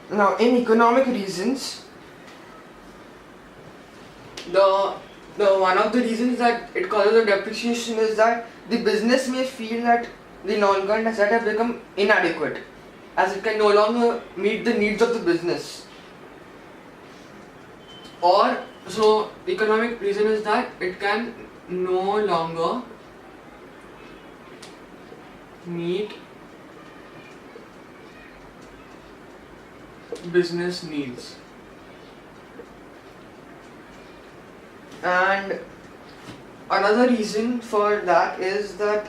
Now, in economic reasons, the one of the reasons that it causes a depreciation is that the business may feel that the non-current asset have become inadequate, as it can no longer meet the needs of the business. Or so the economic reason is that it can no longer meet business needs. And another reason for that is that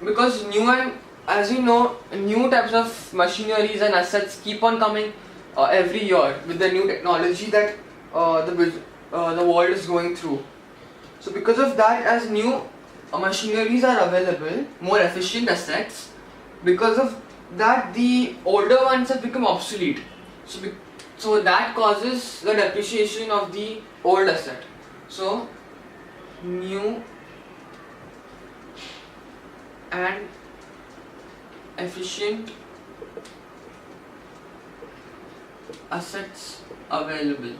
because new and as you know, new types of machineries and assets keep on coming every year with the new technology that the world is going through. So because of that, as new machineries are available, more efficient assets, because of that the older ones have become obsolete. So that causes the depreciation of the old asset. So new and efficient assets available.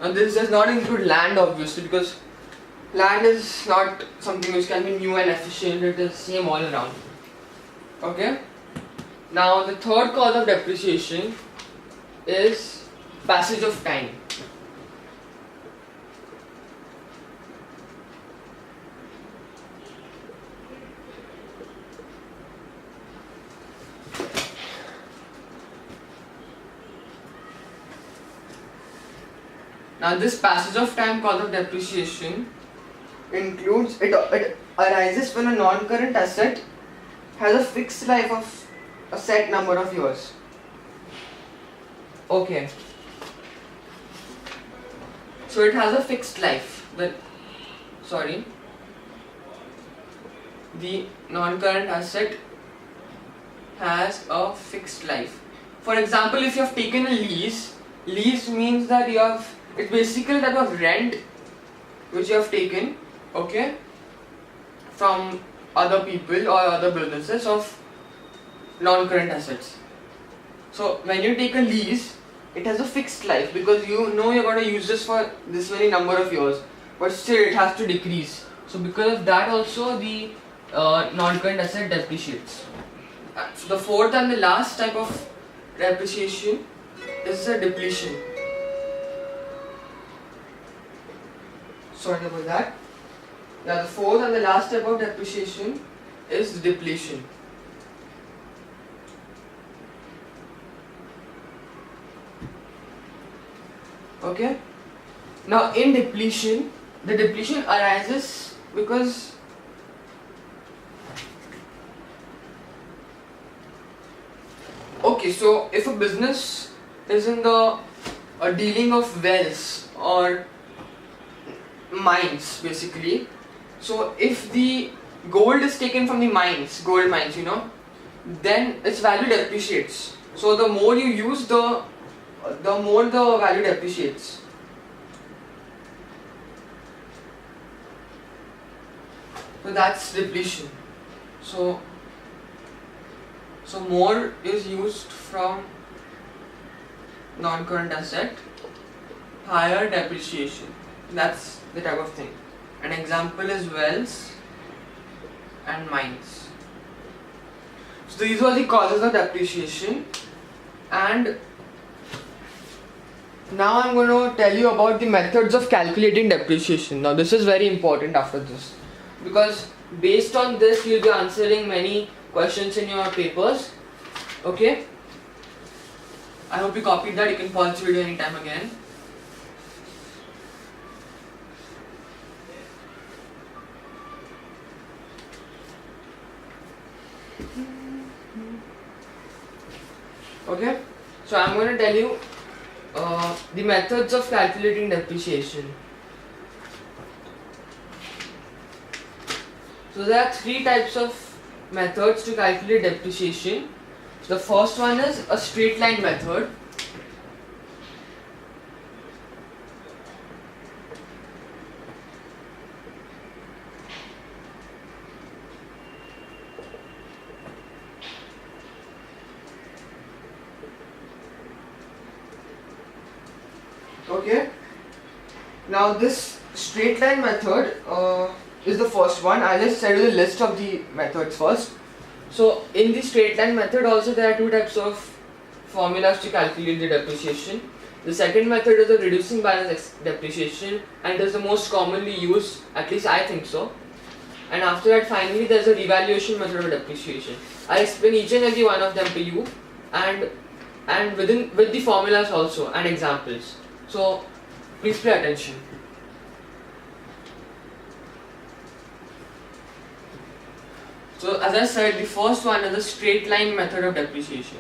Now this does not include land, obviously, because land is not something which can be new and efficient, it is same all around. Okay? Now the third cause of depreciation is passage of time. Now this passage of time cause of depreciation includes, it arises when a non-current asset has a fixed life of a set number of years. Okay. So it has a fixed life. The non-current asset has a fixed life. For example, if you have taken a lease means that it's basically type of rent which you have taken, okay, from other people or other businesses of non-current assets. So when you take a lease, it has a fixed life because you know you're going to use this for this many number of years, but still it has to decrease. So because of that also the non-current asset depreciates. So the fourth and the last type of depreciation is a depletion. Sorry about that. Yeah, the fourth and the last type of depreciation is depletion. Okay. Now in depletion, the depletion arises because so if a business is in the dealing of wells or mines basically, so if the gold is taken from the gold mines, then its value depreciates. So the more you use, the more the value depreciates. So that's depletion. So more is used from non-current asset, higher depreciation. That's the type of thing. An example is wells and mines. So these are the causes of depreciation, and now I'm going to tell you about the methods of calculating depreciation. Now this is very important after this, because based on this you'll be answering many questions in your papers. Okay? I hope you copied that. You can pause the video anytime again. Okay? So I'm going to tell you the methods of calculating depreciation. So there are three types of methods to calculate depreciation. The first one is a straight line method. Okay. Now this straight line method is the first one. I'll just tell you the list of the methods first. So in the straight line method also there are two types of formulas to calculate the depreciation. The second method is the reducing balance depreciation, and it is the most commonly used, at least I think so. And after that, finally there's a revaluation method of depreciation. I'll explain each and every one of them to you, and with the formulas also and examples. So please pay attention. So as I said, the first one is the straight line method of depreciation.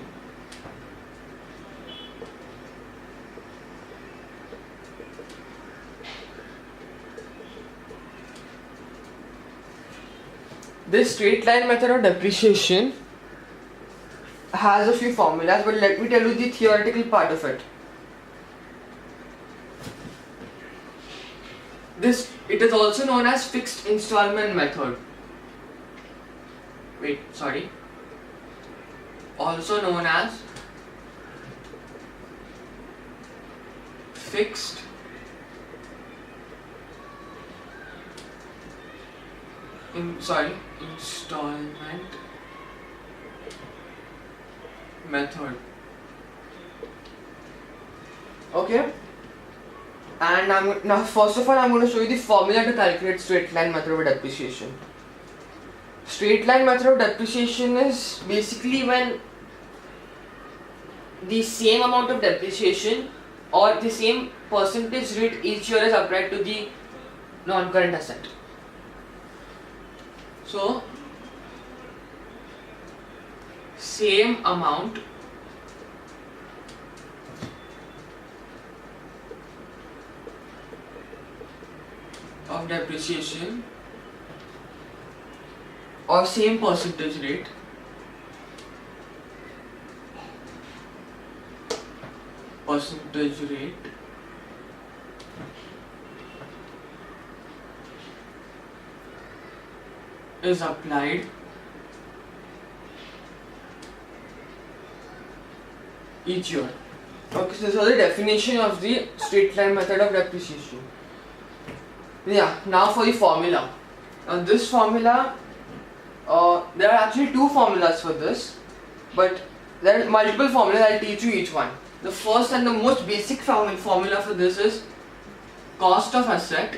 This straight line method of depreciation has a few formulas, but let me tell you the theoretical part of it. It is also known as fixed installment method. Also known as fixed installment method. Okay. And now first of all I'm going to show you the formula to calculate straight line method of depreciation. Straight line method of depreciation is basically when the same amount of depreciation or the same percentage rate each year is applied to the non-current asset. So same amount of depreciation or same percentage rate is applied each year. Okay, so this was the definition of the straight line method of depreciation. Yeah, now for the formula. Now this formula, there are actually two formulas for this, but there are multiple formulas. I'll teach you each one. The first and the most basic formula for this is cost of asset.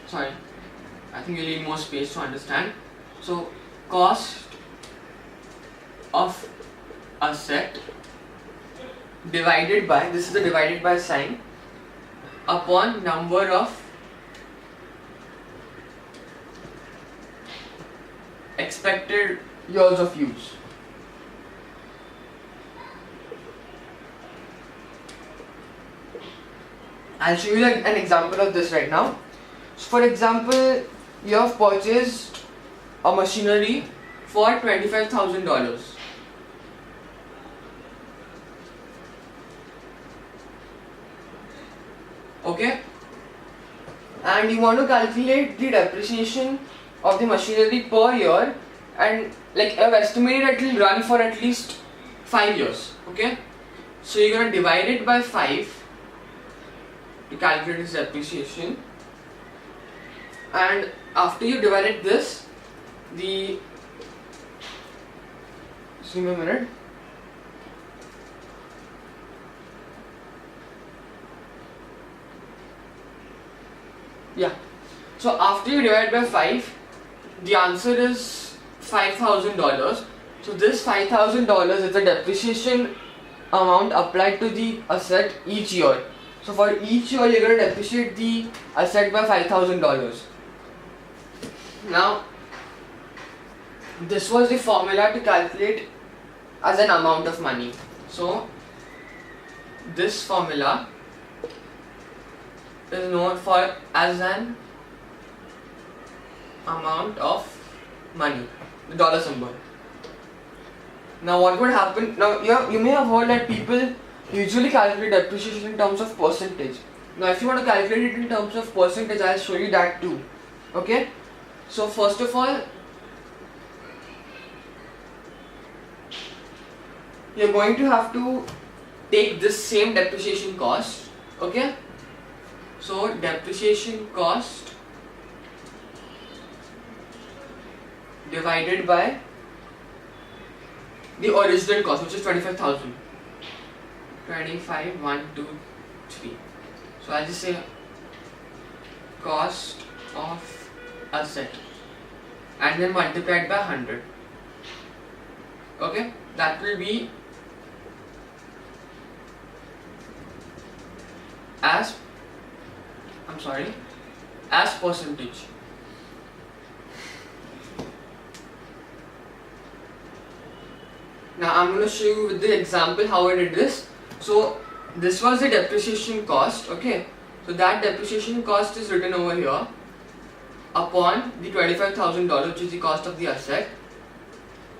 Sorry, I think you need more space to understand. So cost of asset divided by, this is the divided by sign, upon number of expected years of use. I'll show you an example of this right now. So for example, you have purchased a machinery for $25,000. Okay, and you want to calculate the depreciation of the machinery per year, and like I've estimated it will run for at least 5 years. Okay, so you're going to divide it by 5 to calculate its depreciation, and after you divided this, just give me a minute. Yeah, so after you divide by 5, the answer is $5,000. So this $5,000 is the depreciation amount applied to the asset each year. So for each year you're going to depreciate the asset by $5,000. Now this was the formula to calculate as an amount of money. So this formula is known for as an amount of money, the dollar symbol. Now what would happen, now you may have heard that people usually calculate depreciation in terms of percentage. Now if you want to calculate it in terms of percentage, I'll show you that too. Okay, so first of all, you're going to have to take this same depreciation cost, okay? So depreciation cost divided by the original cost, which is 25,000. 25, 1, 2, 3. So I'll just say cost of asset and then multiplied by 100. Okay, that will be as percentage. Now I'm going to show you with the example how I did this. So this was the depreciation cost, okay? So that depreciation cost is written over here upon the $25,000, which is the cost of the asset,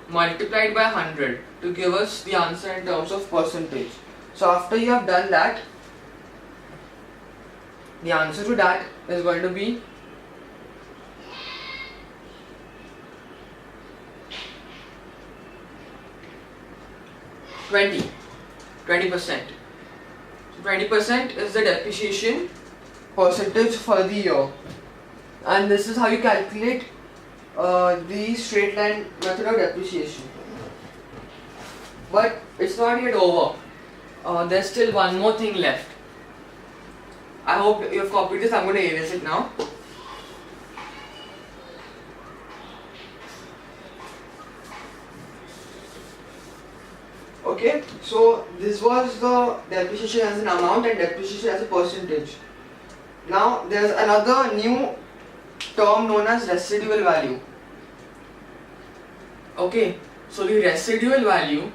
multiplied by 100 to give us the answer in terms of percentage. So after you have done that, the answer to that is going to be $20. So 20% is the depreciation percentage for the year, and this is how you calculate the straight line method of depreciation. But it's not yet over. There's still one more thing left. I hope you have copied this. I'm going to erase it now. Okay, so this was the depreciation as an amount and depreciation as a percentage. Now there's another new term known as residual value. Okay, so the residual value